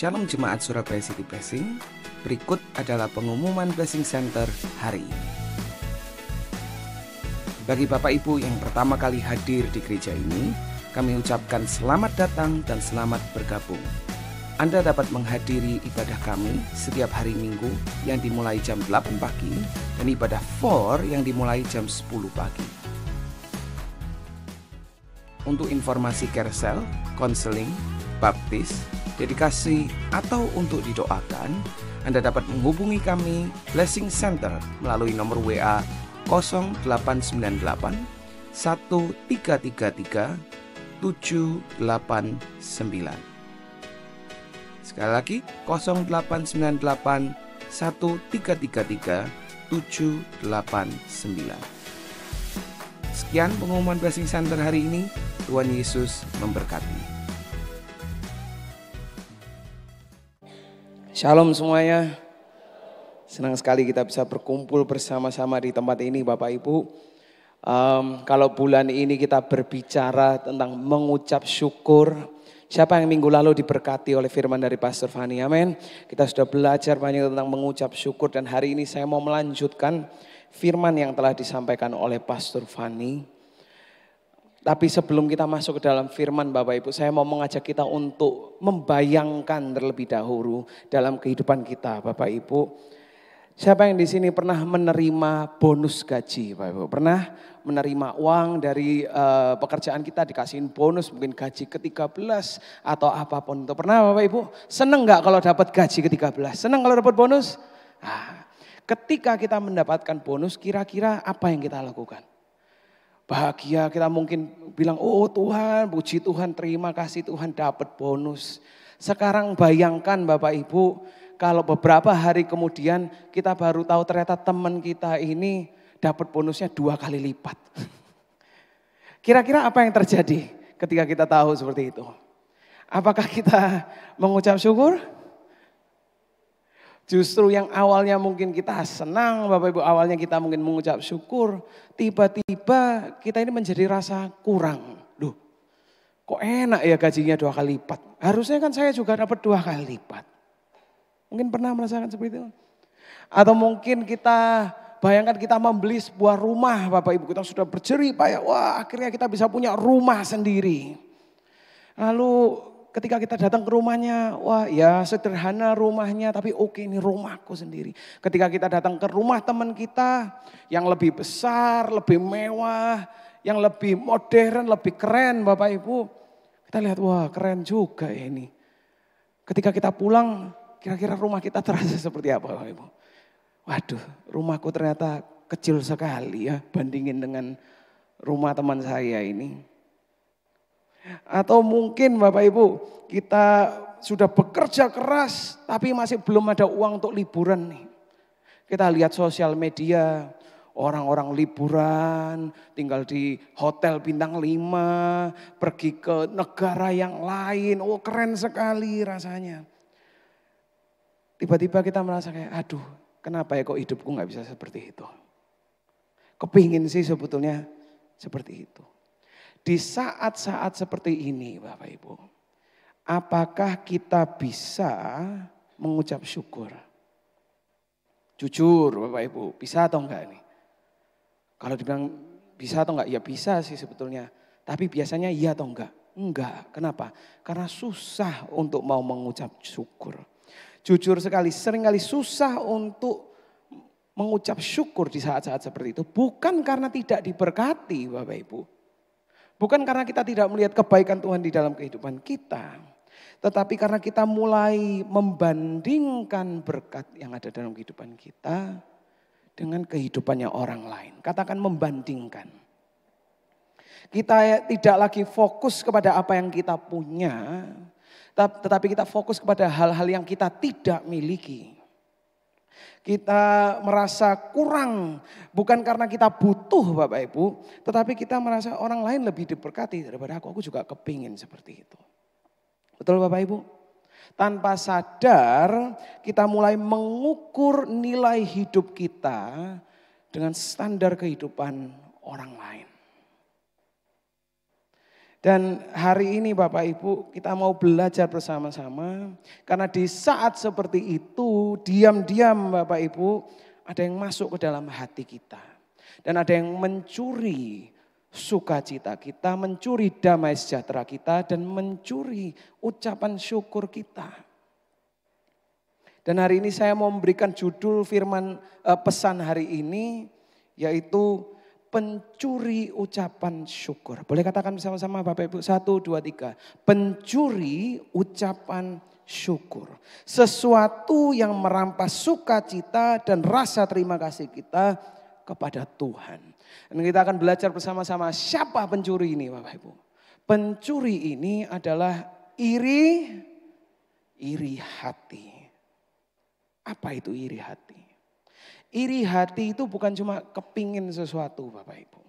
Shalom Jemaat Surabaya City Blessing. Berikut adalah pengumuman Blessing Center hari ini. Bagi Bapak Ibu yang pertama kali hadir di gereja ini, kami ucapkan selamat datang dan selamat bergabung. Anda dapat menghadiri ibadah kami setiap hari Minggu yang dimulai jam 8 pagi dan ibadah 4 yang dimulai jam 10 pagi. Untuk informasi carousel, konseling, baptis, dedikasi, atau untuk didoakan, Anda dapat menghubungi kami Blessing Center melalui nomor WA 0898 1333 789. Sekali lagi 0898 1333 789. Sekian pengumuman Blessing Center hari ini. Tuhan Yesus memberkati. Shalom semuanya. Senang sekali kita bisa berkumpul bersama-sama di tempat ini Bapak Ibu. Kalau bulan ini kita berbicara tentang mengucap syukur. Siapa yang minggu lalu diberkati oleh firman dari Pastor Fani, amin. Kita sudah belajar banyak tentang mengucap syukur dan hari ini saya mau melanjutkan firman yang telah disampaikan oleh Pastor Fani. Tapi sebelum kita masuk ke dalam firman Bapak Ibu, saya mau mengajak kita untuk membayangkan terlebih dahulu dalam kehidupan kita Bapak Ibu. Siapa yang di sini pernah menerima bonus gaji Bapak Ibu? Pernah menerima uang dari pekerjaan kita dikasihin bonus mungkin gaji ke-13 atau apapun itu. Pernah Bapak Ibu? Seneng gak kalau dapat gaji ke-13? Seneng kalau dapat bonus? Nah, ketika kita mendapatkan bonus kira-kira apa yang kita lakukan? Bahagia, kita mungkin bilang, oh Tuhan, puji Tuhan, terima kasih Tuhan dapat bonus. Sekarang bayangkan Bapak Ibu, kalau beberapa hari kemudian kita baru tahu ternyata teman kita ini dapat bonusnya 2 kali lipat. Kira-kira apa yang terjadi ketika kita tahu seperti itu? Apakah kita mengucap syukur? Justru yang awalnya mungkin kita senang, Bapak Ibu, awalnya kita mungkin mengucap syukur, tiba-tiba kita ini menjadi rasa kurang. Loh, kok enak ya gajinya 2 kali lipat? Harusnya kan saya juga dapat 2 kali lipat. Mungkin pernah merasakan seperti itu? Atau mungkin kita, bayangkan kita membeli sebuah rumah, Bapak Ibu, kita sudah berjerih payah, wah akhirnya kita bisa punya rumah sendiri. Lalu ketika kita datang ke rumahnya, wah ya sederhana rumahnya tapi oke ini rumahku sendiri. Ketika kita datang ke rumah teman kita yang lebih besar, lebih mewah, yang lebih modern, lebih keren Bapak Ibu. Kita lihat wah keren juga ya ini. Ketika kita pulang kira-kira rumah kita terasa seperti apa Bapak Ibu? Waduh rumahku ternyata kecil sekali ya bandingin dengan rumah teman saya ini. Atau mungkin Bapak Ibu kita sudah bekerja keras tapi masih belum ada uang untuk liburan nih. Kita lihat sosial media orang-orang liburan tinggal di hotel bintang 5, pergi ke negara yang lain. Oh keren sekali rasanya. Tiba-tiba kita merasa kayak aduh kenapa ya kok hidupku gak bisa seperti itu. Kepingin sih sebetulnya seperti itu. Di saat-saat seperti ini Bapak Ibu, apakah kita bisa mengucap syukur? Jujur Bapak Ibu, bisa atau enggak nih? Kalau dibilang bisa atau enggak, ya bisa sih sebetulnya. Tapi biasanya iya atau enggak? Enggak, kenapa? Karena susah untuk mau mengucap syukur. Jujur sekali, seringkali susah untuk mengucap syukur di saat-saat seperti itu. Bukan karena tidak diberkati Bapak Ibu. Bukan karena kita tidak melihat kebaikan Tuhan di dalam kehidupan kita. Tetapi karena kita mulai membandingkan berkat yang ada dalam kehidupan kita dengan kehidupannya orang lain. Katakan membandingkan. Kita tidak lagi fokus kepada apa yang kita punya. Tetapi kita fokus kepada hal-hal yang kita tidak miliki. Kita merasa kurang bukan karena kita butuh Bapak Ibu. Tetapi kita merasa orang lain lebih diberkati daripada aku. Aku juga kepingin seperti itu. Betul Bapak Ibu? Tanpa sadar kita mulai mengukur nilai hidup kita dengan standar kehidupan orang lain. Dan hari ini Bapak Ibu kita mau belajar bersama-sama. Karena di saat seperti itu diam-diam Bapak Ibu ada yang masuk ke dalam hati kita. Dan ada yang mencuri sukacita kita, mencuri damai sejahtera kita, dan mencuri ucapan syukur kita. Dan hari ini saya mau memberikan judul firman pesan hari ini yaitu pencuri ucapan syukur. Boleh katakan bersama-sama Bapak Ibu, 1, 2, 3. Pencuri ucapan syukur. Sesuatu yang merampas sukacita dan rasa terima kasih kita kepada Tuhan. Dan kita akan belajar bersama-sama siapa pencuri ini Bapak Ibu. Pencuri ini adalah iri hati. Apa itu iri hati? Iri hati itu bukan cuma kepingin sesuatu Bapak Ibu.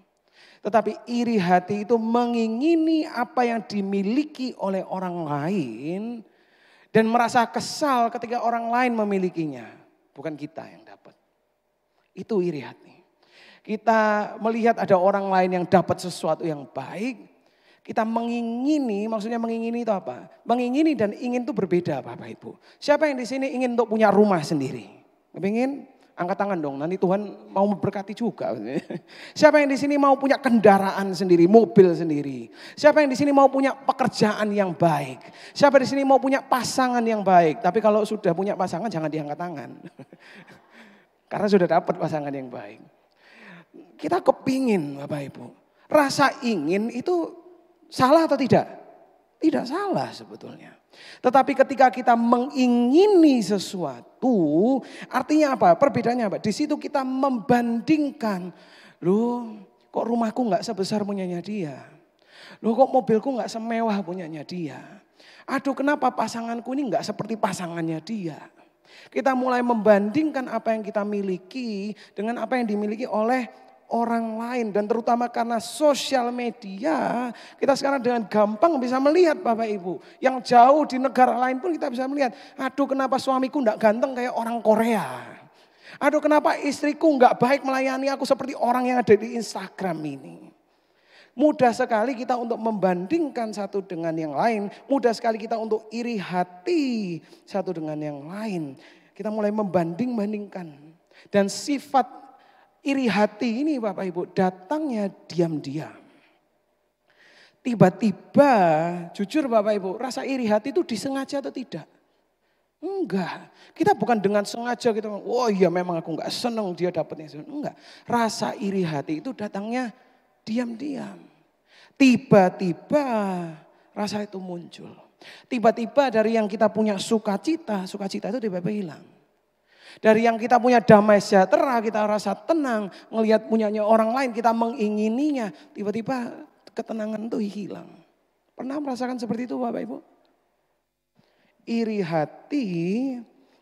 Tetapi iri hati itu mengingini apa yang dimiliki oleh orang lain. Dan merasa kesal ketika orang lain memilikinya. Bukan kita yang dapat. Itu iri hati. Kita melihat ada orang lain yang dapat sesuatu yang baik. Kita mengingini, maksudnya mengingini itu apa? Mengingini dan ingin itu berbeda Bapak Ibu. Siapa yang di sini ingin untuk punya rumah sendiri? Ingin? Angkat tangan dong, nanti Tuhan mau memberkati juga. Siapa yang di sini mau punya kendaraan sendiri, mobil sendiri? Siapa yang di sini mau punya pekerjaan yang baik? Siapa di sini mau punya pasangan yang baik? Tapi kalau sudah punya pasangan jangan diangkat tangan. Karena sudah dapat pasangan yang baik. Kita kepingin Bapak Ibu. Rasa ingin itu salah atau tidak? Tidak salah sebetulnya. Tetapi ketika kita mengingini sesuatu, artinya apa? Perbedaannya apa? Di situ kita membandingkan, loh kok rumahku nggak sebesar punyanya dia? Loh kok mobilku nggak semewah punyanya dia? Aduh kenapa pasanganku ini nggak seperti pasangannya dia? Kita mulai membandingkan apa yang kita miliki dengan apa yang dimiliki oleh orang lain. Dan terutama karena sosial media, kita sekarang dengan gampang bisa melihat Bapak Ibu. Yang jauh di negara lain pun kita bisa melihat. Aduh kenapa suamiku enggak ganteng kayak orang Korea. Aduh kenapa istriku enggak baik melayani aku seperti orang yang ada di Instagram ini. Mudah sekali kita untuk membandingkan satu dengan yang lain. Mudah sekali kita untuk iri hati satu dengan yang lain. Kita mulai membanding-bandingkan. Dan sifat iri hati ini Bapak Ibu datangnya diam-diam. Tiba-tiba, jujur Bapak Ibu, rasa iri hati itu disengaja atau tidak? Enggak. Kita bukan dengan sengaja kita, oh iya memang aku enggak senang dia dapatnya. Enggak. Rasa iri hati itu datangnya diam-diam. Tiba-tiba rasa itu muncul. Tiba-tiba dari yang kita punya sukacita itu tiba-tiba hilang. Dari yang kita punya damai sejahtera, kita rasa tenang. Ngelihat punyanya orang lain, kita mengingininya. Tiba-tiba ketenangan itu hilang. Pernah merasakan seperti itu Bapak Ibu? Iri hati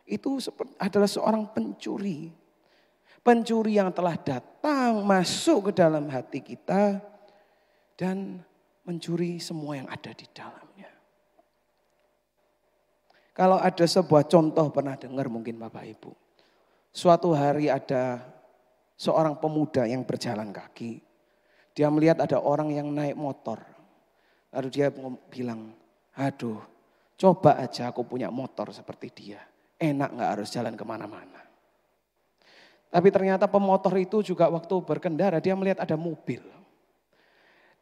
itu adalah seorang pencuri. Pencuri yang telah datang masuk ke dalam hati kita. Dan mencuri semua yang ada di dalamnya. Kalau ada sebuah contoh pernah dengar mungkin Bapak Ibu. Suatu hari ada seorang pemuda yang berjalan kaki. Dia melihat ada orang yang naik motor. Lalu dia bilang, aduh coba aja aku punya motor seperti dia. Enak gak harus jalan kemana-mana. Tapi ternyata pemotor itu juga waktu berkendara dia melihat ada mobil.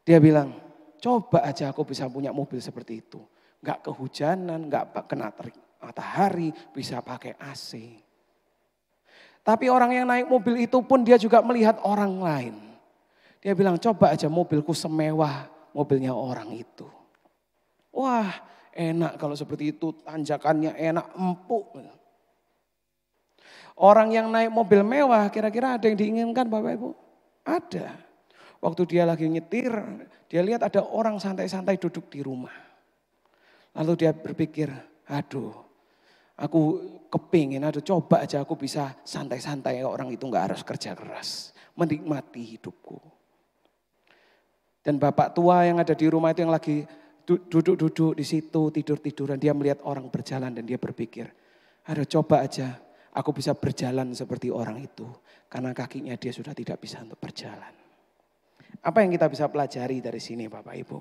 Dia bilang, coba aja aku bisa punya mobil seperti itu. Gak kehujanan, gak kena terik matahari, bisa pakai AC. Tapi orang yang naik mobil itu pun dia juga melihat orang lain. Dia bilang coba aja mobilku semewah mobilnya orang itu. Wah enak kalau seperti itu, tanjakannya enak, empuk. Orang yang naik mobil mewah kira-kira ada yang diinginkan Bapak Ibu? Ada. Waktu dia lagi nyetir, dia lihat ada orang santai-santai duduk di rumah. Lalu dia berpikir, aduh aku kepingin, aduh coba aja aku bisa santai-santai orang itu gak harus kerja keras. Menikmati hidupku. Dan bapak tua yang ada di rumah itu yang lagi duduk-duduk di situ, tidur-tiduran. Dia melihat orang berjalan dan dia berpikir, aduh coba aja aku bisa berjalan seperti orang itu. Karena kakinya dia sudah tidak bisa untuk berjalan. Apa yang kita bisa pelajari dari sini Bapak Ibu?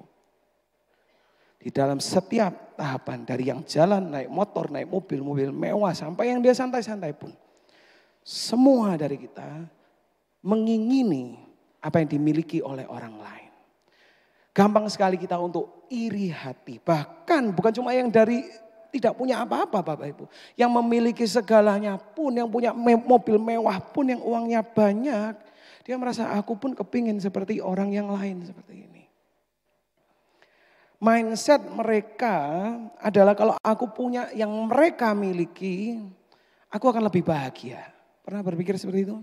Di dalam setiap tahapan, dari yang jalan, naik motor, naik mobil, mobil mewah, sampai yang dia santai-santai pun. Semua dari kita mengingini apa yang dimiliki oleh orang lain. Gampang sekali kita untuk iri hati. Bahkan bukan cuma yang dari tidak punya apa-apa Bapak Ibu. Yang memiliki segalanya pun, yang punya mobil mewah pun, yang uangnya banyak. Dia merasa aku pun kepingin seperti orang yang lain seperti ini. Mindset mereka adalah kalau aku punya yang mereka miliki, aku akan lebih bahagia. Pernah berpikir seperti itu?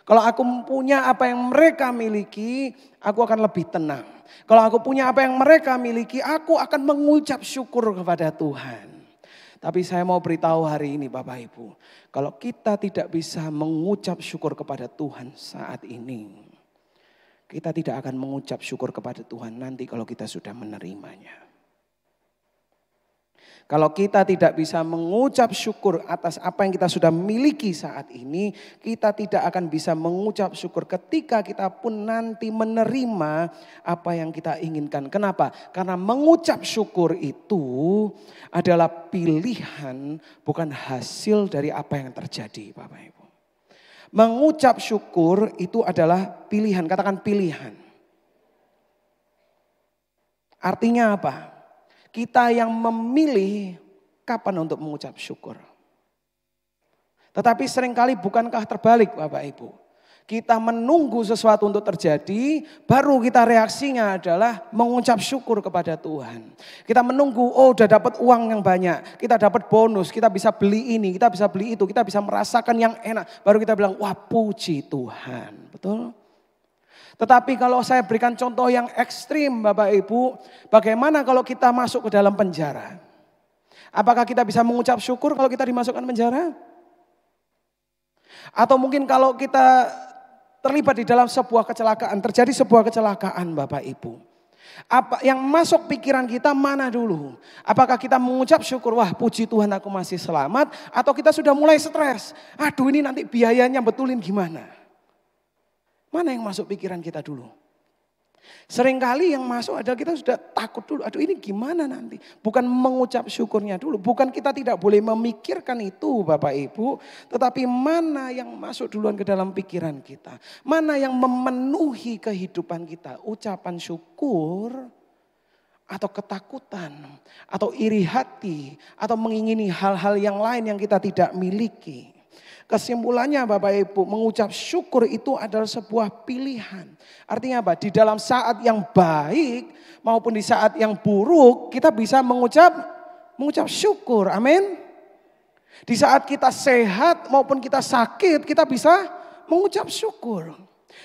Kalau aku punya apa yang mereka miliki, aku akan lebih tenang. Kalau aku punya apa yang mereka miliki, aku akan mengucap syukur kepada Tuhan. Tapi saya mau beritahu hari ini Bapak Ibu, kalau kita tidak bisa mengucap syukur kepada Tuhan saat ini, kita tidak akan mengucap syukur kepada Tuhan nanti kalau kita sudah menerimanya. Kalau kita tidak bisa mengucap syukur atas apa yang kita sudah miliki saat ini, kita tidak akan bisa mengucap syukur ketika kita pun nanti menerima apa yang kita inginkan. Kenapa? Karena mengucap syukur itu adalah pilihan, bukan hasil dari apa yang terjadi, Bapak Ibu. Mengucap syukur itu adalah pilihan, katakan pilihan. Artinya apa? Kita yang memilih kapan untuk mengucap syukur. Tetapi seringkali bukankah terbalik Bapak Ibu? Kita menunggu sesuatu untuk terjadi, baru kita reaksinya adalah mengucap syukur kepada Tuhan. Kita menunggu, oh udah dapat uang yang banyak, kita dapat bonus, kita bisa beli ini, kita bisa beli itu, kita bisa merasakan yang enak. Baru kita bilang, wah puji Tuhan, betul? Tetapi kalau saya berikan contoh yang ekstrim Bapak Ibu, bagaimana kalau kita masuk ke dalam penjara? Apakah kita bisa mengucap syukur kalau kita dimasukkan penjara? Atau mungkin kalau kita terlibat di dalam sebuah kecelakaan, terjadi sebuah kecelakaan Bapak Ibu. Apa yang masuk pikiran kita mana dulu? Apakah kita mengucap syukur, wah puji Tuhan aku masih selamat. Atau kita sudah mulai stres, aduh ini nanti biayanya betulin gimana? Mana yang masuk pikiran kita dulu? Seringkali yang masuk adalah kita sudah takut dulu. Aduh ini gimana nanti? Bukan mengucap syukurnya dulu. Bukan kita tidak boleh memikirkan itu Bapak Ibu. Tetapi mana yang masuk duluan ke dalam pikiran kita. Mana yang memenuhi kehidupan kita. Ucapan syukur atau ketakutan. Atau iri hati. Atau mengingini hal-hal yang lain yang kita tidak miliki. Kesimpulannya Bapak Ibu, mengucap syukur itu adalah sebuah pilihan. Artinya apa? Di dalam saat yang baik maupun di saat yang buruk kita bisa mengucap syukur. Amin. Di saat kita sehat maupun kita sakit kita bisa mengucap syukur.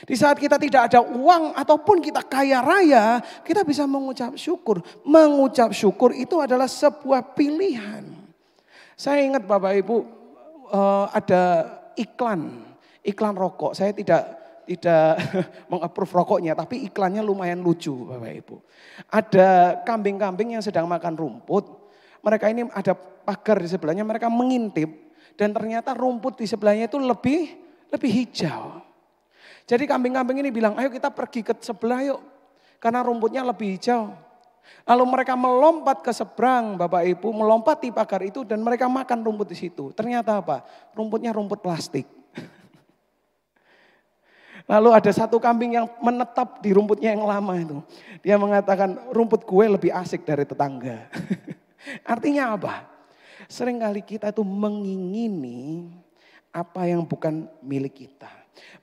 Di saat kita tidak ada uang ataupun kita kaya raya kita bisa mengucap syukur. Mengucap syukur itu adalah sebuah pilihan. Saya ingat Bapak Ibu, ada iklan rokok. Saya tidak meng-approve rokoknya, tapi iklannya lumayan lucu Bapak Ibu. Ada kambing-kambing yang sedang makan rumput. Mereka ini ada pagar di sebelahnya, mereka mengintip dan ternyata rumput di sebelahnya itu lebih hijau. Jadi kambing-kambing ini bilang, ayo kita pergi ke sebelah yuk, karena rumputnya lebih hijau. Lalu mereka melompat ke seberang Bapak Ibu, melompati pagar itu dan mereka makan rumput di situ. Ternyata apa? Rumputnya rumput plastik. Lalu ada satu kambing yang menetap di rumputnya yang lama itu. Dia mengatakan rumput gue lebih asik dari tetangga. Artinya apa? Seringkali kita itu mengingini apa yang bukan milik kita.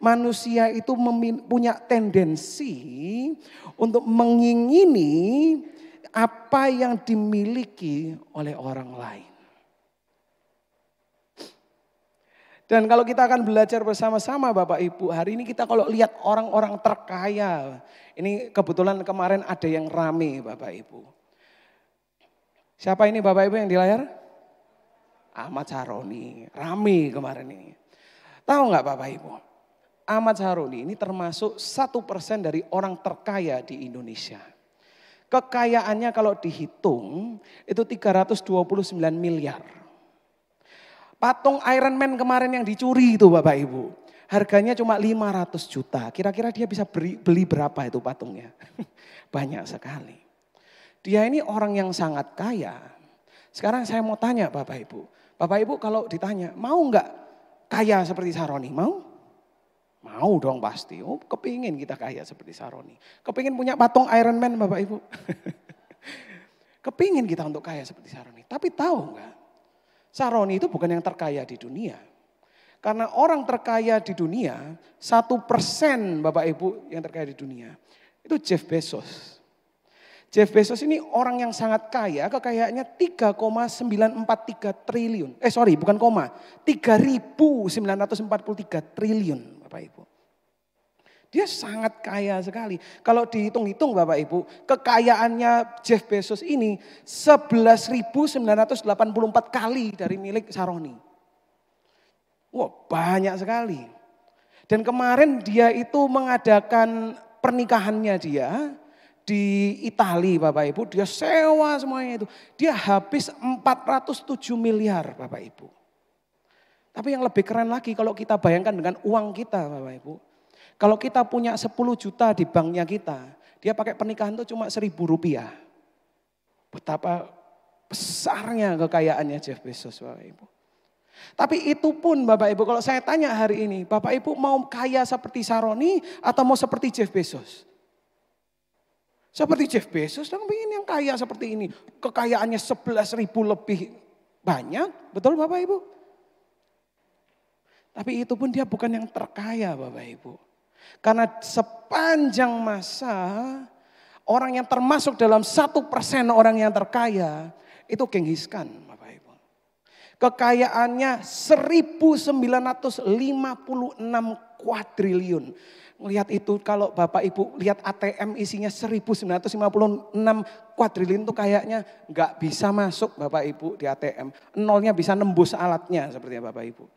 Manusia itu punya tendensi untuk mengingini apa yang dimiliki oleh orang lain. Dan kalau kita akan belajar bersama-sama Bapak Ibu, hari ini kita kalau lihat orang-orang terkaya, ini kebetulan kemarin ada yang rame Bapak Ibu. Siapa ini Bapak Ibu yang di layar? Ahmad Saroni, rame kemarin ini. Tahu nggak Bapak Ibu? Ahmad Saroni ini termasuk 1% dari orang terkaya di Indonesia. Kekayaannya kalau dihitung itu 329 miliar. Patung Iron Man kemarin yang dicuri itu Bapak Ibu. Harganya cuma 500 juta. Kira-kira dia bisa beli berapa itu patungnya? Banyak sekali. Dia ini orang yang sangat kaya. Sekarang saya mau tanya Bapak Ibu. Bapak Ibu kalau ditanya, mau enggak kaya seperti Saroni? Mau? Mau dong pasti. Oh, kepingin kita kaya seperti Saroni. Kepingin punya patung Iron Man Bapak Ibu. Kepingin kita untuk kaya seperti Saroni. Tapi tahu enggak? Saroni itu bukan yang terkaya di dunia. Karena orang terkaya di dunia, 1% Bapak Ibu yang terkaya di dunia, itu Jeff Bezos. Jeff Bezos ini orang yang sangat kaya, kekayaannya 3,943 triliun. Bukan koma, 3.943 triliun Bapak Ibu. Dia sangat kaya sekali. Kalau dihitung-hitung Bapak Ibu, kekayaannya Jeff Bezos ini 11.984 kali dari milik Saroni. Wah, banyak sekali. Dan kemarin dia itu mengadakan pernikahannya dia di Italia Bapak Ibu. Dia sewa semuanya itu. Dia habis 407 miliar Bapak Ibu. Tapi yang lebih keren lagi kalau kita bayangkan dengan uang kita Bapak Ibu. Kalau kita punya 10 juta di banknya kita, dia pakai pernikahan itu cuma 1.000 rupiah. Betapa besarnya kekayaannya Jeff Bezos Bapak Ibu. Tapi itu pun Bapak Ibu, kalau saya tanya hari ini, Bapak Ibu mau kaya seperti Saroni atau mau seperti Jeff Bezos? Seperti Jeff Bezos, dong ingin yang kaya seperti ini. Kekayaannya 11.000 lebih banyak, betul Bapak Ibu? Tapi itu pun dia bukan yang terkaya Bapak Ibu. Karena sepanjang masa orang yang termasuk dalam 1% orang yang terkaya itu Genghis Khan Bapak Ibu. Kekayaannya 1.956 kuadriliun. Melihat itu kalau Bapak Ibu lihat ATM isinya 1.956 kuadriliun itu kayaknya nggak bisa masuk Bapak Ibu di ATM. Nolnya bisa nembus alatnya seperti Bapak Ibu.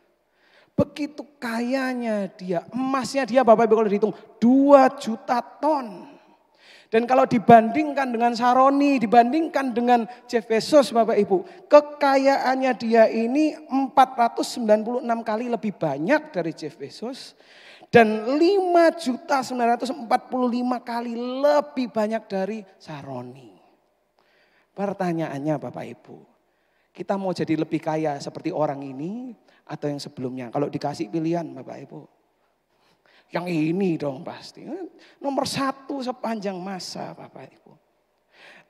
Begitu kayanya dia, emasnya dia Bapak Ibu kalau dihitung 2 juta ton. Dan kalau dibandingkan dengan Saroni, dibandingkan dengan Jeff Bezos Bapak Ibu. Kekayaannya dia ini 496 kali lebih banyak dari Jeff Bezos. Dan 5.945 kali lebih banyak dari Saroni. Pertanyaannya Bapak Ibu, kita mau jadi lebih kaya seperti orang ini atau yang sebelumnya? Kalau dikasih pilihan Bapak Ibu, yang ini dong pasti. Nomor 1 sepanjang masa Bapak Ibu.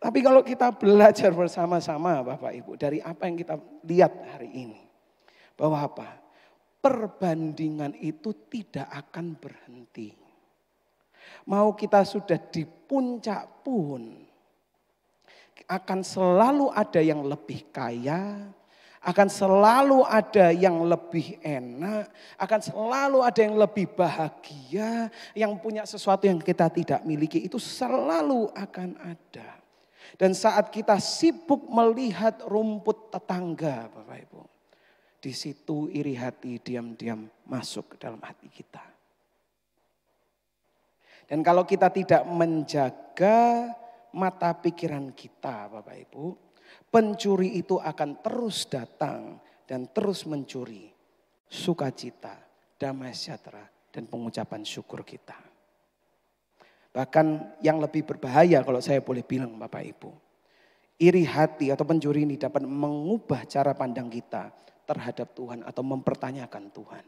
Tapi kalau kita belajar bersama-sama Bapak Ibu dari apa yang kita lihat hari ini. Bahwa apa? Perbandingan itu tidak akan berhenti. Mau kita sudah di puncak pun, akan selalu ada yang lebih kaya, akan selalu ada yang lebih enak, akan selalu ada yang lebih bahagia, yang punya sesuatu yang kita tidak miliki itu selalu akan ada. Dan saat kita sibuk melihat rumput tetangga Bapak Ibu, di situ iri hati diam-diam masuk ke dalam hati kita. Dan kalau kita tidak menjaga mata pikiran kita Bapak Ibu, pencuri itu akan terus datang dan terus mencuri sukacita, damai sejahtera dan pengucapan syukur kita. Bahkan yang lebih berbahaya kalau saya boleh bilang Bapak Ibu, iri hati atau pencuri ini dapat mengubah cara pandang kita terhadap Tuhan atau mempertanyakan Tuhan.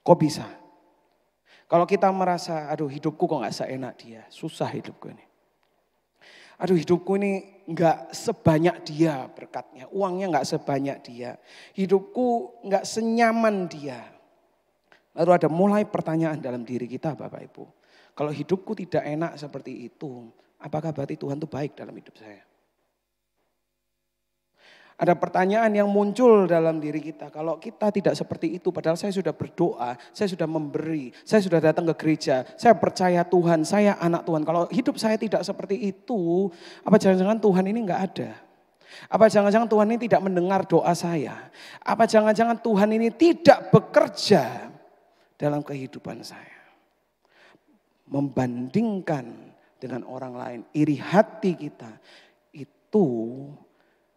Kok bisa? Kalau kita merasa, aduh hidupku kok gak seenak dia, susah hidupku ini. Aduh hidupku ini gak sebanyak dia berkatnya, uangnya gak sebanyak dia. Hidupku gak senyaman dia. Lalu ada mulai pertanyaan dalam diri kita Bapak Ibu. Kalau hidupku tidak enak seperti itu, apakah berarti Tuhan itu baik dalam hidup saya? Ada pertanyaan yang muncul dalam diri kita. Kalau kita tidak seperti itu, padahal saya sudah berdoa, saya sudah memberi, saya sudah datang ke gereja, saya percaya Tuhan, saya anak Tuhan. Kalau hidup saya tidak seperti itu, apa jangan-jangan Tuhan ini enggak ada? Apa jangan-jangan Tuhan ini tidak mendengar doa saya? Apa jangan-jangan Tuhan ini tidak bekerja dalam kehidupan saya? Membandingkan dengan orang lain, iri hati kita itu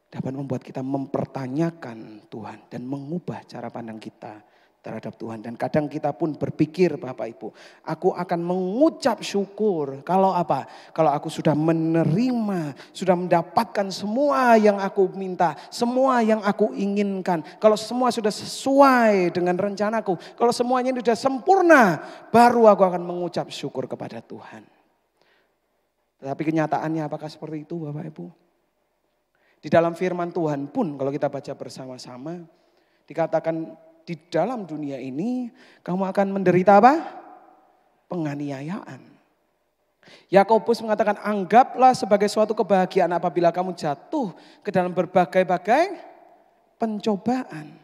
dapat membuat kita mempertanyakan Tuhan dan mengubah cara pandang kita terhadap Tuhan. Dan kadang kita pun berpikir Bapak Ibu, aku akan mengucap syukur kalau apa? Kalau aku sudah menerima, sudah mendapatkan semua yang aku minta, semua yang aku inginkan. Kalau semua sudah sesuai dengan rencanaku, kalau semuanya sudah sempurna, baru aku akan mengucap syukur kepada Tuhan. Tetapi kenyataannya apakah seperti itu Bapak Ibu? Di dalam firman Tuhan pun kalau kita baca bersama-sama, dikatakan di dalam dunia ini kamu akan menderita apa? Penganiayaan. Yakobus mengatakan anggaplah sebagai suatu kebahagiaan apabila kamu jatuh ke dalam berbagai-bagai pencobaan.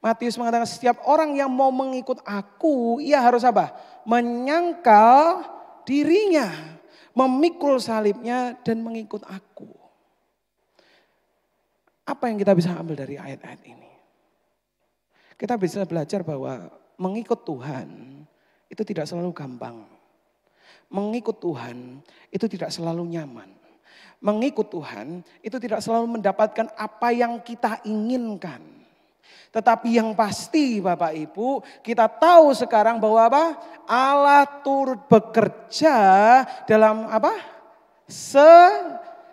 Matius mengatakan setiap orang yang mau mengikut aku, ia harus apa? Menyangkal dirinya, memikul salibnya dan mengikut aku. Apa yang kita bisa ambil dari ayat-ayat ini? Kita bisa belajar bahwa mengikut Tuhan itu tidak selalu gampang. Mengikut Tuhan itu tidak selalu nyaman. Mengikut Tuhan itu tidak selalu mendapatkan apa yang kita inginkan. Tetapi yang pasti Bapak Ibu, kita tahu sekarang bahwa apa? Allah turut bekerja dalam apa?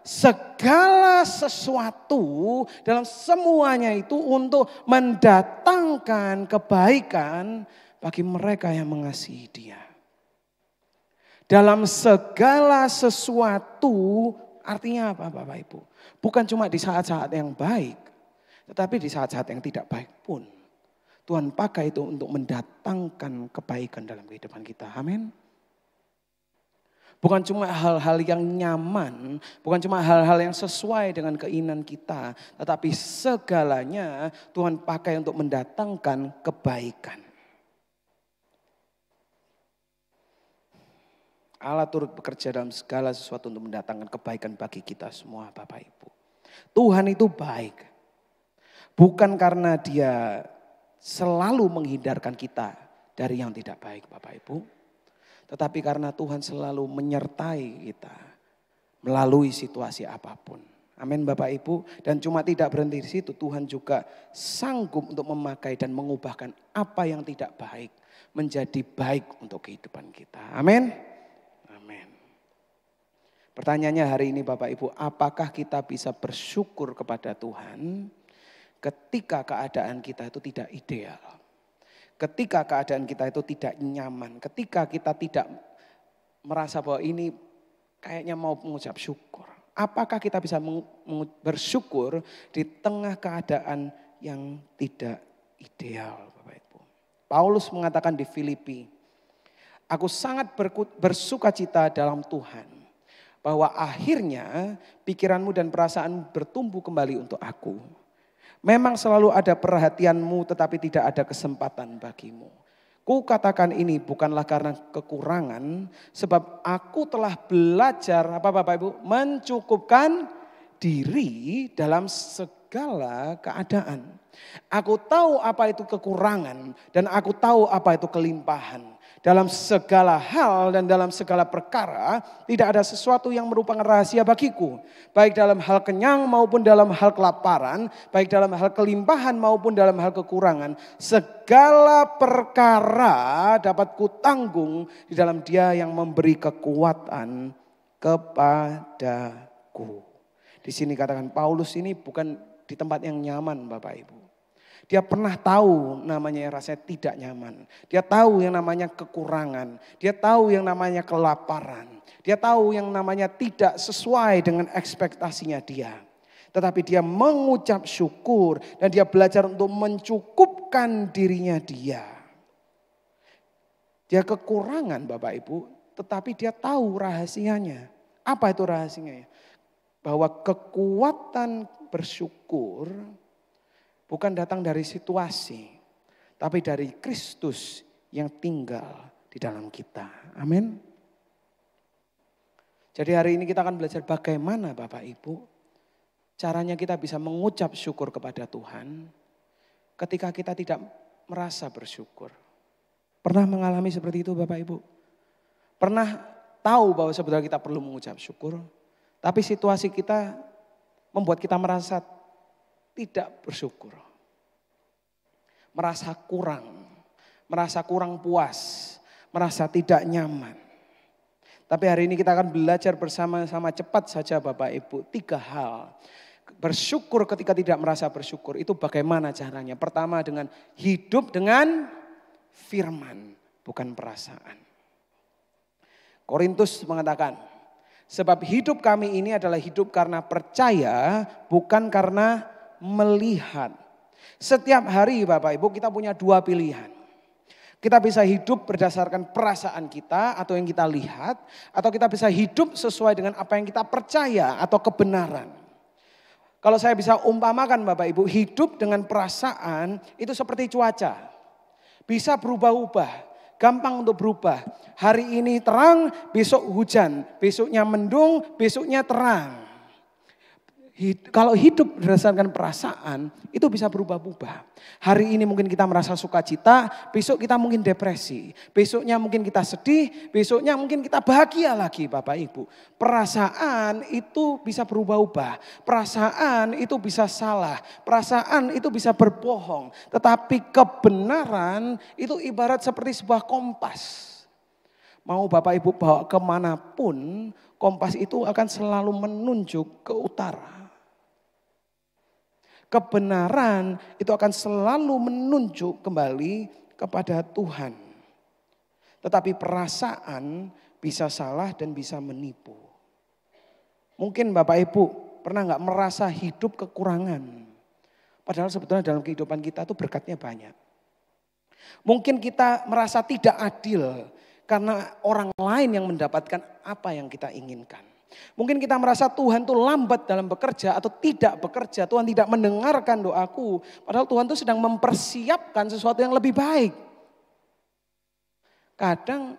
Segala sesuatu dalam semuanya itu untuk mendatangkan kebaikan bagi mereka yang mengasihi Dia. Dalam segala sesuatu artinya apa Bapak Ibu? Bukan cuma di saat-saat yang baik, tetapi di saat-saat yang tidak baik pun. Tuhan pakai itu untuk mendatangkan kebaikan dalam kehidupan kita. Amin. Bukan cuma hal-hal yang nyaman, bukan cuma hal-hal yang sesuai dengan keinginan kita. Tetapi segalanya Tuhan pakai untuk mendatangkan kebaikan. Allah turut bekerja dalam segala sesuatu untuk mendatangkan kebaikan bagi kita semua Bapak Ibu. Tuhan itu baik. Bukan karena Dia selalu menghindarkan kita dari yang tidak baik Bapak Ibu. Tetapi karena Tuhan selalu menyertai kita melalui situasi apapun. Amin Bapak Ibu. Dan cuma tidak berhenti di situ. Tuhan juga sanggup untuk memakai dan mengubahkan apa yang tidak baik menjadi baik untuk kehidupan kita. Amin. Amin. Pertanyaannya hari ini Bapak Ibu. Apakah kita bisa bersyukur kepada Tuhan ketika keadaan kita itu tidak ideal? Ketika keadaan kita itu tidak nyaman, ketika kita tidak merasa bahwa ini kayaknya mau mengucap syukur. Apakah kita bisa bersyukur di tengah keadaan yang tidak ideal Bapak Ibu? Paulus mengatakan di Filipi, aku sangat bersukacita dalam Tuhan bahwa akhirnya pikiranmu dan perasaanmu bertumbuh kembali untuk aku. Memang selalu ada perhatianmu tetapi tidak ada kesempatan bagimu. Ku katakan ini bukanlah karena kekurangan, sebab aku telah belajar apa Bapak Ibu? Mencukupkan diri dalam segala keadaan. Aku tahu apa itu kekurangan dan aku tahu apa itu kelimpahan. Dalam segala hal dan dalam segala perkara tidak ada sesuatu yang merupakan rahasia bagiku. Baik dalam hal kenyang maupun dalam hal kelaparan, baik dalam hal kelimpahan maupun dalam hal kekurangan. Segala perkara dapat kutanggung di dalam Dia yang memberi kekuatan kepadaku. Di sini katakan Paulus ini bukan di tempat yang nyaman Bapak Ibu. Dia pernah tahu namanya rasanya tidak nyaman. Dia tahu yang namanya kekurangan. Dia tahu yang namanya kelaparan. Dia tahu yang namanya tidak sesuai dengan ekspektasinya dia. Tetapi dia mengucap syukur dan dia belajar untuk mencukupkan dirinya dia. Dia kekurangan Bapak Ibu, tetapi dia tahu rahasianya. Apa itu rahasianya? Bahwa kekuatan bersyukur bukan datang dari situasi, tapi dari Kristus yang tinggal di dalam kita. Amin. Jadi hari ini kita akan belajar bagaimana Bapak Ibu, caranya kita bisa mengucap syukur kepada Tuhan ketika kita tidak merasa bersyukur. Pernah mengalami seperti itu Bapak Ibu? Pernah tahu bahwa sebenarnya kita perlu mengucap syukur, tapi situasi kita membuat kita merasa tidak bersyukur. merasa kurang puas, merasa tidak nyaman. Tapi hari ini kita akan belajar bersama-sama cepat saja Bapak Ibu. 3 hal. Bersyukur ketika tidak merasa bersyukur itu bagaimana caranya? Pertama dengan hidup dengan firman, bukan perasaan. Korintus mengatakan, sebab hidup kami ini adalah hidup karena percaya, bukan karena melihat. Setiap hari Bapak Ibu kita punya 2 pilihan. Kita bisa hidup berdasarkan perasaan kita atau yang kita lihat. Atau kita bisa hidup sesuai dengan apa yang kita percaya atau kebenaran. Kalau saya bisa umpamakan Bapak Ibu, hidup dengan perasaan itu seperti cuaca. Bisa berubah-ubah, gampang untuk berubah. Hari ini terang, besok hujan. Besoknya mendung, besoknya terang. Kalau hidup berdasarkan perasaan itu bisa berubah-ubah. Hari ini mungkin kita merasa sukacita, besok kita mungkin depresi. Besoknya mungkin kita sedih, besoknya mungkin kita bahagia lagi Bapak Ibu. Perasaan itu bisa berubah-ubah. Perasaan itu bisa salah. Perasaan itu bisa berbohong. Tetapi kebenaran itu ibarat seperti sebuah kompas. Mau Bapak Ibu bawa kemanapun, kompas itu akan selalu menunjuk ke utara. Kebenaran itu akan selalu menunjuk kembali kepada Tuhan. Tetapi perasaan bisa salah dan bisa menipu. Mungkin Bapak Ibu pernah nggak merasa hidup kekurangan. Padahal sebetulnya dalam kehidupan kita itu berkatnya banyak. Mungkin kita merasa tidak adil karena orang lain yang mendapatkan apa yang kita inginkan. Mungkin kita merasa Tuhan tuh lambat dalam bekerja atau tidak bekerja. Tuhan tidak mendengarkan doaku. Padahal Tuhan tuh sedang mempersiapkan sesuatu yang lebih baik. Kadang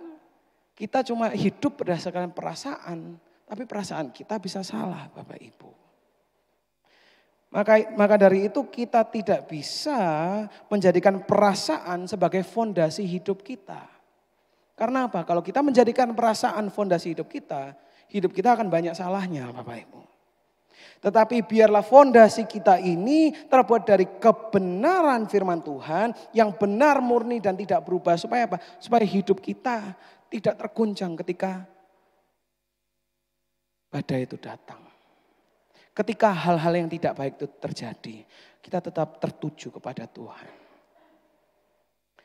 kita cuma hidup berdasarkan perasaan. Tapi perasaan kita bisa salah Bapak Ibu. Maka dari itu kita tidak bisa menjadikan perasaan sebagai fondasi hidup kita. Karena apa? Kalau kita menjadikan perasaan fondasi hidup kita akan banyak salahnya Bapak Ibu. Tetapi biarlah fondasi kita ini terbuat dari kebenaran firman Tuhan yang benar, murni dan tidak berubah. Supaya apa? Supaya hidup kita tidak terguncang ketika badai itu datang. Ketika hal-hal yang tidak baik itu terjadi, kita tetap tertuju kepada Tuhan.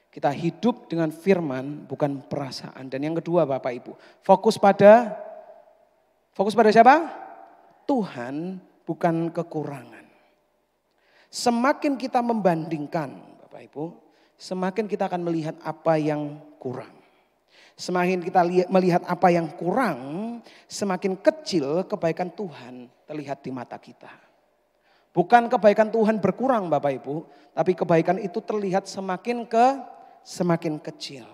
Kita hidup dengan firman bukan perasaan. Dan yang kedua Bapak Ibu, fokus pada siapa? Tuhan, bukan kekurangan. Semakin kita membandingkan Bapak Ibu, semakin kita akan melihat apa yang kurang. Semakin kita melihat apa yang kurang, semakin kecil kebaikan Tuhan terlihat di mata kita. Bukan kebaikan Tuhan berkurang Bapak Ibu, tapi kebaikan itu terlihat semakin kecil.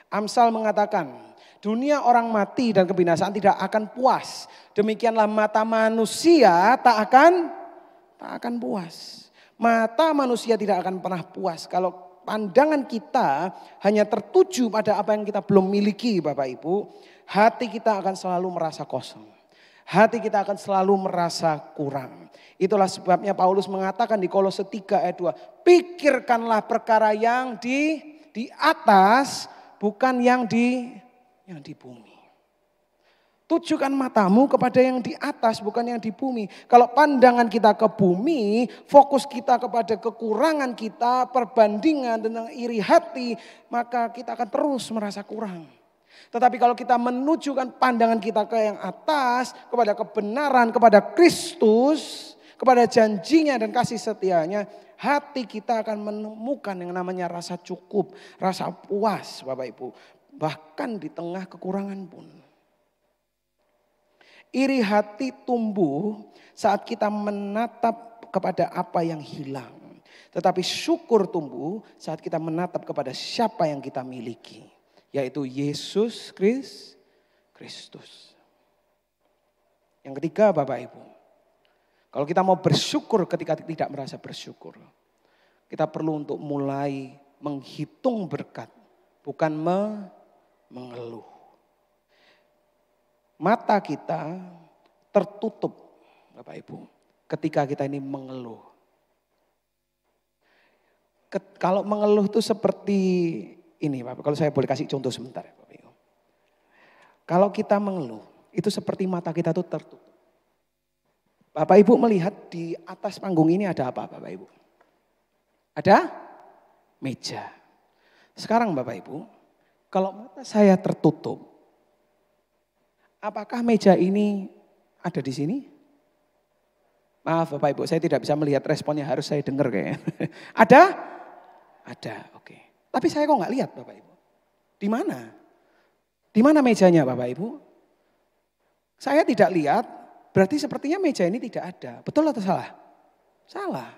Amsal mengatakan, dunia orang mati dan kebinasaan tidak akan puas. Demikianlah mata manusia tak akan puas. Mata manusia tidak akan pernah puas kalau pandangan kita hanya tertuju pada apa yang kita belum miliki Bapak Ibu. Hati kita akan selalu merasa kosong. Hati kita akan selalu merasa kurang. Itulah sebabnya Paulus mengatakan di Kolose 3 ayat 2. Pikirkanlah perkara yang di atas, bukan yang di bumi. Tujukan matamu kepada yang di atas, bukan yang di bumi. Kalau pandangan kita ke bumi, fokus kita kepada kekurangan kita, perbandingan tentang iri hati, maka kita akan terus merasa kurang. Tetapi kalau kita menunjukkan pandangan kita ke yang atas, kepada kebenaran, kepada Kristus, kepada janjinya dan kasih setianya, hati kita akan menemukan yang namanya rasa cukup, rasa puas Bapak Ibu. Bahkan di tengah kekurangan pun. Iri hati tumbuh saat kita menatap kepada apa yang hilang. Tetapi syukur tumbuh saat kita menatap kepada siapa yang kita miliki. Yaitu Yesus Kristus. Yang ketiga Bapak Ibu. Kalau kita mau bersyukur ketika tidak merasa bersyukur. Kita perlu untuk mulai menghitung berkat. Bukan mengeluh. Mata kita tertutup Bapak Ibu ketika kita ini mengeluh. Kalau mengeluh itu seperti ini Bapak, kalau saya boleh kasih contoh sebentar ya Bapak Ibu. Kalau kita mengeluh, itu seperti mata kita tuh tertutup. Bapak Ibu melihat di atas panggung ini ada apa Bapak Ibu? Ada meja. Sekarang Bapak Ibu, kalau mata saya tertutup, apakah meja ini ada di sini? Maaf Bapak Ibu, saya tidak bisa melihat responnya, harus saya dengar kayaknya. Ada? Ada, oke. Tapi saya kok nggak lihat Bapak Ibu. Di mana? Di mana mejanya Bapak Ibu? Saya tidak lihat, berarti sepertinya meja ini tidak ada. Betul atau salah? Salah.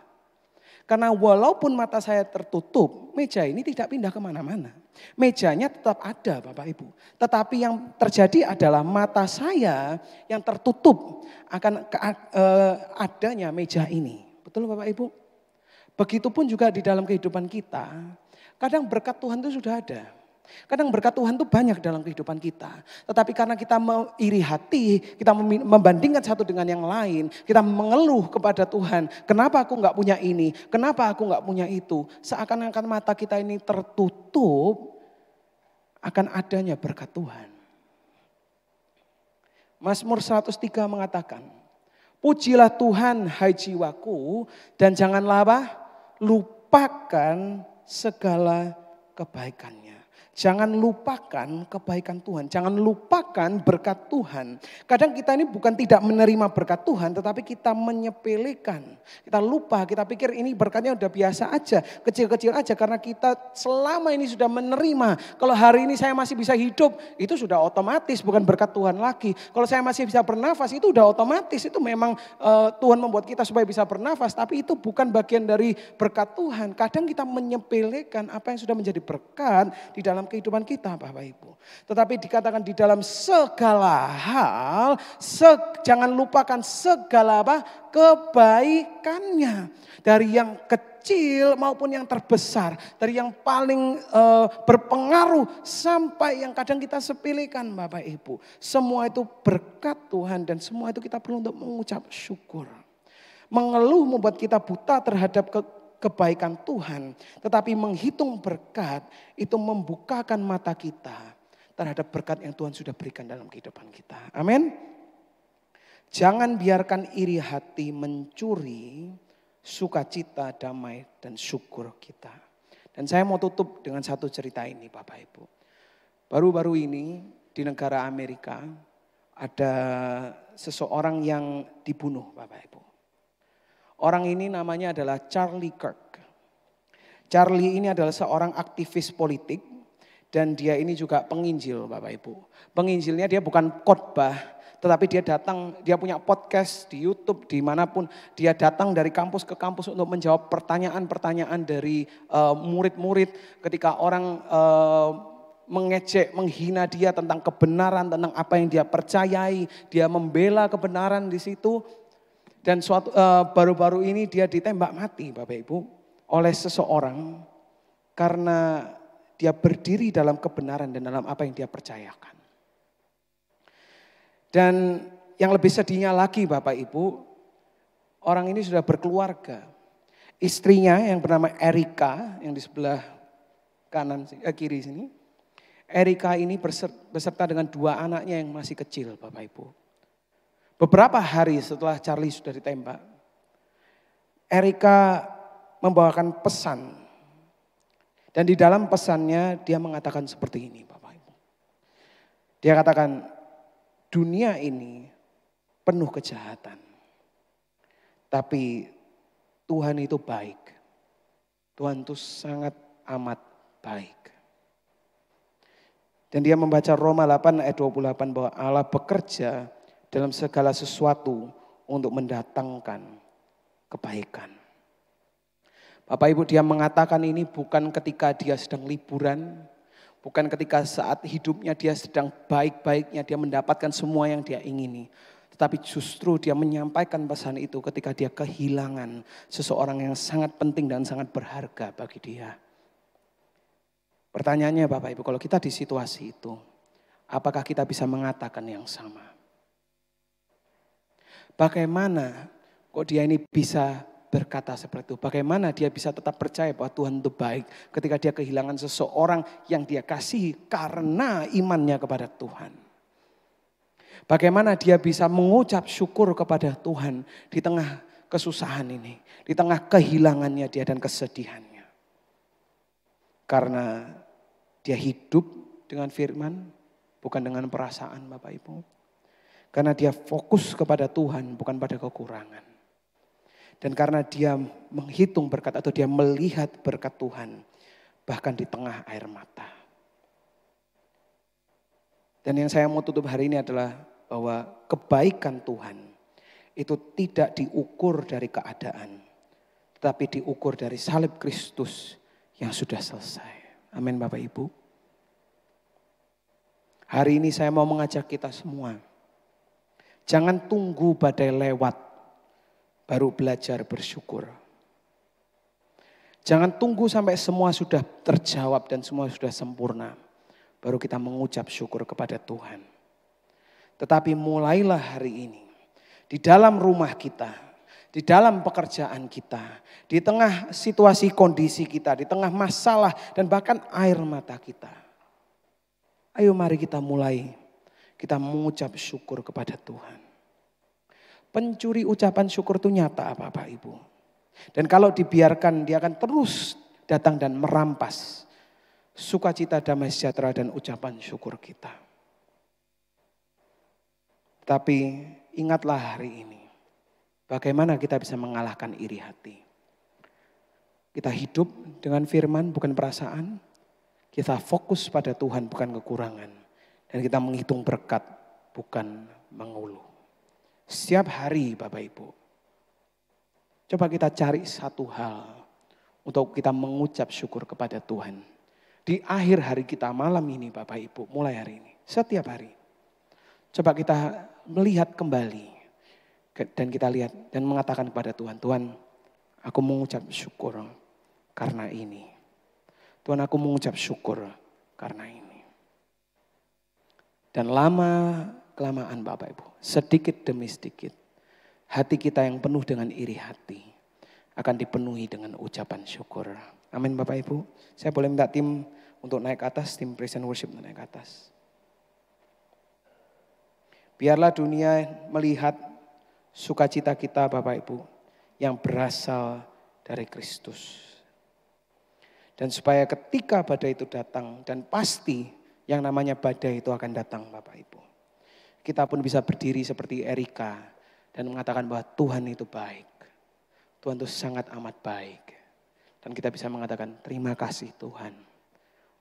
Karena walaupun mata saya tertutup, meja ini tidak pindah kemana-mana. Mejanya tetap ada Bapak Ibu. Tetapi yang terjadi adalah mata saya yang tertutup akan adanya meja ini. Betul Bapak Ibu? Begitupun juga di dalam kehidupan kita, kadang berkat Tuhan itu sudah ada. Kadang berkat Tuhan itu banyak dalam kehidupan kita. Tetapi karena kita iri hati, kita membandingkan satu dengan yang lain, kita mengeluh kepada Tuhan, kenapa aku nggak punya ini, kenapa aku nggak punya itu. Seakan-akan mata kita ini tertutup akan adanya berkat Tuhan. Mazmur 103 mengatakan, pujilah Tuhan hai jiwaku dan janganlah apa? Lupakan segala kebaikannya. Jangan lupakan kebaikan Tuhan. Jangan lupakan berkat Tuhan. Kadang kita ini bukan tidak menerima berkat Tuhan, tetapi kita menyepelekan. Kita lupa, kita pikir ini berkatnya udah biasa aja. Kecil-kecil aja karena kita selama ini sudah menerima. Kalau hari ini saya masih bisa hidup, itu sudah otomatis bukan berkat Tuhan lagi. Kalau saya masih bisa bernafas, itu udah otomatis. Itu memang Tuhan membuat kita supaya bisa bernafas. Tapi itu bukan bagian dari berkat Tuhan. Kadang kita menyepelekan apa yang sudah menjadi berkat di dalam kehidupan kita Bapak Ibu. Tetapi dikatakan di dalam segala hal, jangan lupakan segala apa? Kebaikannya. Dari yang kecil maupun yang terbesar. Dari yang paling berpengaruh sampai yang kadang kita sepelekan Bapak Ibu. Semua itu berkat Tuhan dan semua itu kita perlu untuk mengucap syukur. Mengeluh membuat kita buta terhadap kebaikan Tuhan, tetapi menghitung berkat itu membukakan mata kita terhadap berkat yang Tuhan sudah berikan dalam kehidupan kita. Amin. Jangan biarkan iri hati mencuri sukacita, damai dan syukur kita. Dan saya mau tutup dengan satu cerita ini Bapak Ibu. Baru-baru ini di negara Amerika ada seseorang yang dibunuh Bapak Ibu. Orang ini namanya adalah Charlie Kirk. Charlie ini adalah seorang aktivis politik dan dia ini juga penginjil Bapak Ibu. Penginjilnya dia bukan khotbah, tetapi dia datang, dia punya podcast di YouTube dimanapun. Dia datang dari kampus ke kampus untuk menjawab pertanyaan-pertanyaan dari murid-murid ketika orang mengejek, menghina dia tentang kebenaran, tentang apa yang dia percayai. Dia membela kebenaran di situ. Dan baru-baru ini dia ditembak mati Bapak Ibu oleh seseorang karena dia berdiri dalam kebenaran dan dalam apa yang dia percayakan. Dan yang lebih sedihnya lagi Bapak Ibu, orang ini sudah berkeluarga. Istrinya yang bernama Erika yang di sebelah kiri sini. Erika ini beserta dengan 2 anaknya yang masih kecil Bapak Ibu. Beberapa hari setelah Charlie sudah ditembak, Erika membawakan pesan. Dan di dalam pesannya dia mengatakan seperti ini Bapak Ibu. Dia katakan, dunia ini penuh kejahatan. Tapi Tuhan itu baik. Tuhan itu sangat amat baik. Dan dia membaca Roma 8 ayat 28 bahwa Allah bekerja dalam segala sesuatu untuk mendatangkan kebaikan. Bapak Ibu, dia mengatakan ini bukan ketika dia sedang liburan, bukan ketika saat hidupnya dia sedang baik-baiknya, dia mendapatkan semua yang dia ingini. Tetapi justru dia menyampaikan pesan itu ketika dia kehilangan seseorang yang sangat penting dan sangat berharga bagi dia. Pertanyaannya Bapak Ibu, kalau kita di situasi itu, apakah kita bisa mengatakan yang sama? Bagaimana kok dia ini bisa berkata seperti itu? Bagaimana dia bisa tetap percaya bahwa Tuhan itu baik ketika dia kehilangan seseorang yang dia kasihi karena imannya kepada Tuhan? Bagaimana dia bisa mengucap syukur kepada Tuhan di tengah kesusahan ini, di tengah kehilangannya dia dan kesedihannya? Karena dia hidup dengan firman, bukan dengan perasaan Bapak Ibu. Karena dia fokus kepada Tuhan, bukan pada kekurangan. Dan karena dia menghitung berkat atau dia melihat berkat Tuhan, bahkan di tengah air mata. Dan yang saya mau tutup hari ini adalah bahwa kebaikan Tuhan itu tidak diukur dari keadaan, tetapi diukur dari salib Kristus yang sudah selesai. Amin Bapak Ibu. Hari ini saya mau mengajak kita semua, jangan tunggu badai lewat baru belajar bersyukur. Jangan tunggu sampai semua sudah terjawab dan semua sudah sempurna, baru kita mengucap syukur kepada Tuhan. Tetapi mulailah hari ini, di dalam rumah kita, di dalam pekerjaan kita, di tengah situasi kondisi kita, di tengah masalah dan bahkan air mata kita. Ayo mari kita mulai, kita mengucap syukur kepada Tuhan. Pencuri ucapan syukur itu nyata Bapak Ibu. Dan kalau dibiarkan dia akan terus datang dan merampas sukacita, damai sejahtera dan ucapan syukur kita. Tapi ingatlah hari ini, bagaimana kita bisa mengalahkan iri hati. Kita hidup dengan firman bukan perasaan. Kita fokus pada Tuhan bukan kekurangan. Dan kita menghitung berkat bukan mengeluh. Setiap hari Bapak Ibu. Coba kita cari satu hal untuk kita mengucap syukur kepada Tuhan. Di akhir hari kita malam ini Bapak Ibu, mulai hari ini. Setiap hari. Coba kita melihat kembali. Dan kita lihat dan mengatakan kepada Tuhan. Tuhan, aku mengucap syukur karena ini. Tuhan, aku mengucap syukur karena ini. Dan lama-kelamaan Bapak Ibu, sedikit demi sedikit, hati kita yang penuh dengan iri hati akan dipenuhi dengan ucapan syukur. Amin Bapak Ibu. Saya boleh minta tim untuk naik ke atas, tim praise and worship naik ke atas. Biarlah dunia melihat sukacita kita Bapak Ibu yang berasal dari Kristus. Dan supaya ketika badai itu datang dan pasti yang namanya badai itu akan datang Bapak Ibu. Kita pun bisa berdiri seperti Erika dan mengatakan bahwa Tuhan itu baik. Tuhan itu sangat amat baik. Dan kita bisa mengatakan terima kasih Tuhan.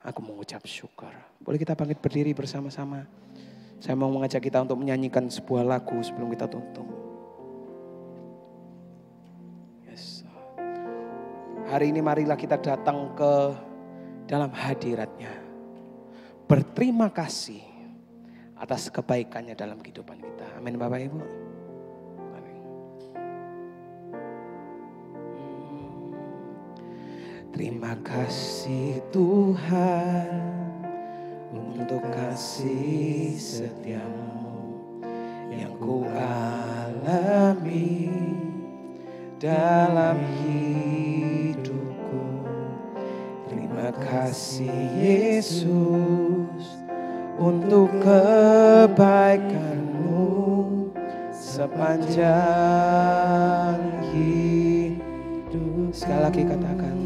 Aku mengucap syukur. Boleh kita bangkit berdiri bersama-sama. Saya mau mengajak kita untuk menyanyikan sebuah lagu sebelum kita tutup. Hari ini marilah kita datang ke dalam hadirat-Nya. Berterima kasih atas kebaikannya dalam kehidupan kita. Amin Bapak Ibu. Amin. Terima kasih Tuhan untuk kasih setiamu yang ku alami dalam hidupku. Terima kasih Yesus untuk kebaikan-Mu sepanjang hidup. Sekali lagi katakan,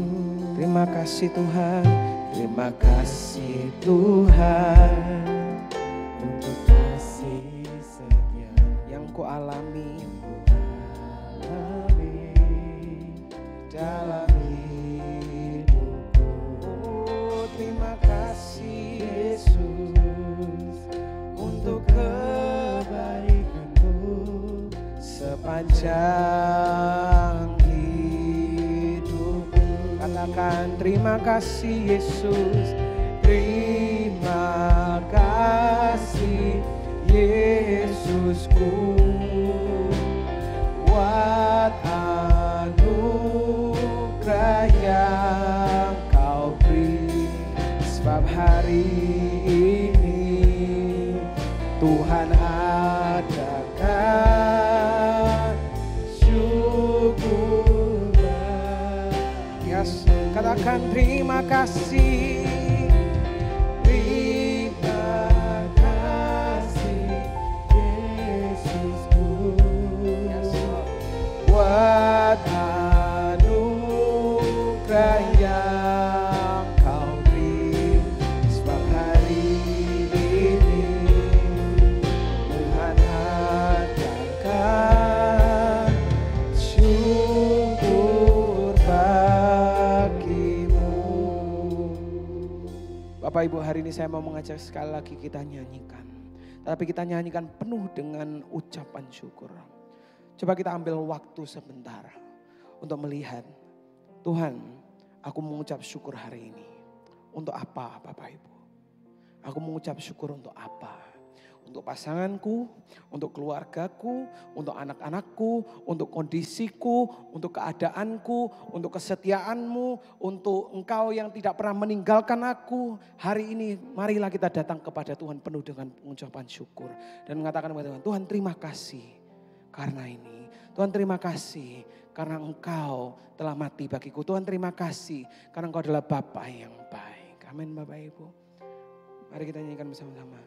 terima kasih Tuhan, terima kasih Tuhan untuk kasih setia yang ku alami dalam hidupku. Terima kasih Yesus untuk kebaikan-Mu sepanjang hidupku. Katakan terima kasih Yesus, terima kasih Yesusku buat anugerah yang Kau beri. Sebab hari ini Tuhan adakan syukur katakan terima kasih. Terima kasih Yesusku, buat anugerah yang Kau beri. Sebab hari ini Tuhan adakan syukur bagimu. Bapak Ibu, hari ini saya mau mengajak sekali lagi kita nyanyikan. Tapi kita nyanyikan penuh dengan ucapan syukur. Coba kita ambil waktu sebentar untuk melihat, Tuhan, aku mengucap syukur hari ini. Untuk apa Bapak Ibu? Aku mengucap syukur untuk apa? Untuk pasanganku, untuk keluargaku, untuk anak-anakku, untuk kondisiku, untuk keadaanku, untuk kesetiaanmu, untuk Engkau yang tidak pernah meninggalkan aku. Hari ini marilah kita datang kepada Tuhan penuh dengan pengucapan syukur. Dan mengatakan kepada Tuhan, Tuhan terima kasih karena ini. Tuhan terima kasih karena Engkau telah mati bagiku. Tuhan terima kasih karena Engkau adalah Bapa yang baik. Amin Bapak Ibu. Mari kita nyanyikan bersama-sama.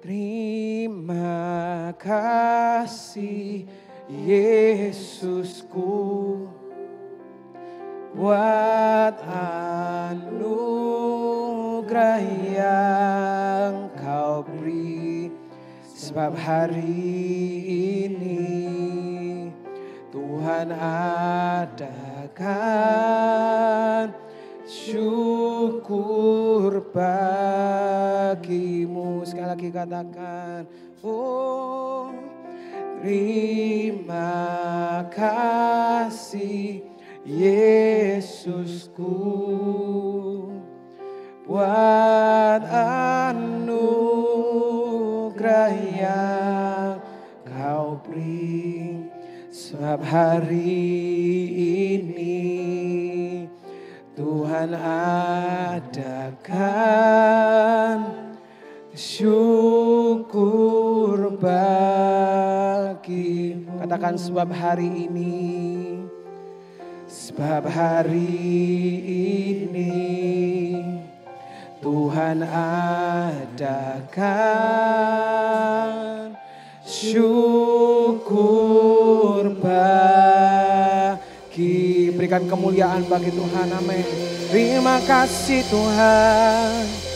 Terima kasih Yesusku, buat anugerah yang Kau beri. Sebab hari ini Tuhan adakan syukur bagimu. Sekali lagi katakan, oh terima kasih Yesusku, buat anugerah yang Kau beri. Sebab hari ini Tuhan adakan syukur bagimu. Katakan sebab hari ini. Sebab hari ini Tuhan adakan syukur bagi. Berikan kemuliaan bagi Tuhan, amin. Terima kasih Tuhan.